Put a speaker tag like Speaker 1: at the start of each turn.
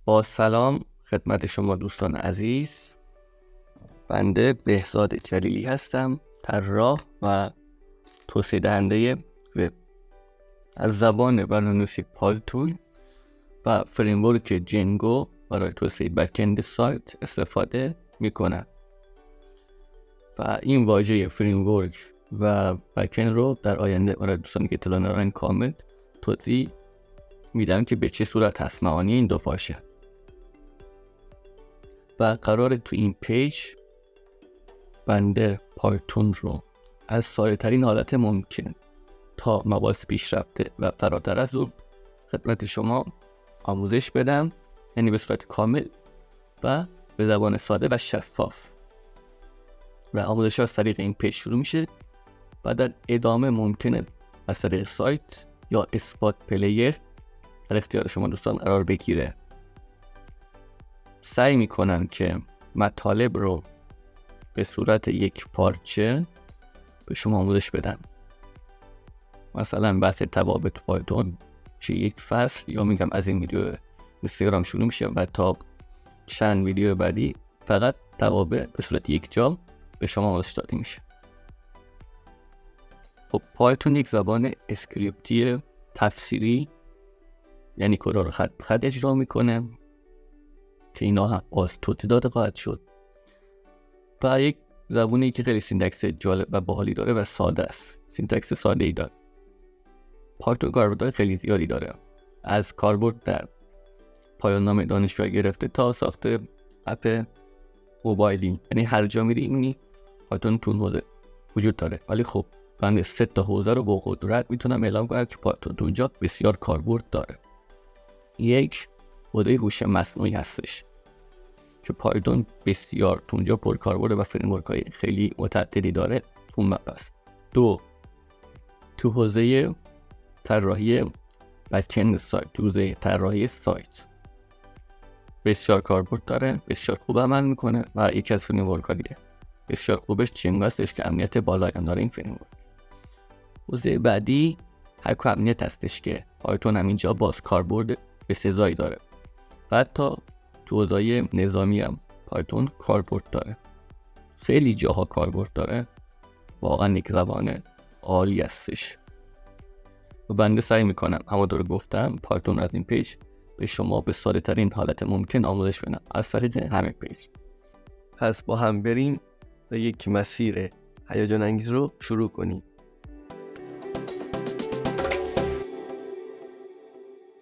Speaker 1: با سلام خدمت شما دوستان عزیز. بنده بهزاد جلیلی هستم، طراح و توسعه دهنده وب. از زبان برنامه‌نویسی پایتون و فریمورک جنگو برای توسعه بک‌اند سایت استفاده میکنم و این واژه فریمورک و بک‌اند رو در آینده برای دوستانی که اطلاع ندارن کامل توضیح میدم که به چه صورت هست معانی این دو واژه. و قراره تو این پیج بنده پایتون رو از ساده ترین حالت ممکن تا مباحث پیشرفته و فراتر از اون خدمت شما آموزش بدم، یعنی به صورت کامل و به زبان ساده و شفاف. و آموزش ها از طریق این پیج شروع میشه و در ادامه ممکنه از طریق سایت یا اثبات پلیر در اختیار شما دوستان قرار بگیره. سعی میکنم که مطالب رو به صورت یک پارچه به شما آموزش بدم. مثلا بحث توابط پایتون چه یک فصل، یا میگم از این ویدیو اینستاگرام شروع میشه و تا چند ویدیو بعدی فقط توابط به صورت یک جا به شما آموزش داده میشه. خب پایتون یک زبان اسکریپتی تفسیری، یعنی کد رو خط به خط اجرا میکنه که اینا هم توضیح داده خواهد شد و یک زبونی که خیلی سینتکس جالب و باحالی داره و ساده است. سینتکس ساده ای داره. پایتون کاربردهای خیلی زیادی داره، از کاربرد در پایان نامه دانشگاه گرفته تا ساخت اپ موبایلی، یعنی هر جا میری اینی پایتون تو حوزه وجود داره. ولی خب من 3 حوزه رو با قدرت میتونم اعلام کنم که پایتون تو اونجا بسیار کاربرد داره. یک حوزه هوش مصنوعی هستش که پایتون بسیار تو اونجا پر کاربرد و فریمورک‌های خیلی متعددی داره تو مبحث. 2 تو حوزه طراحی بک‌اند سایت، تو حوزه طراحی سایت بسیار کاربرد داره، بسیار خوب عمل میکنه و یکی از فریمورک‌های بسیار خوبش جنگو هستش که امنیت بالایی هم داره این فریمورک. حوزه بعدی هک و امنیت هستش که پایتون همینجا باز کاربرد به سزایی داره. و حتی تو حوزه نظامی هم پایتون کاربرد داره. خیلی جاها کاربرد داره. واقعا یک زبان عالی هستش. و بنده سعی میکنم همونطور گفتم پایتون از این پیج به شما به ساده ترین حالت ممکن آموزش بدم از طریق همین پیج. پس با هم بریم و یک مسیر هیجان انگیز رو شروع کنیم.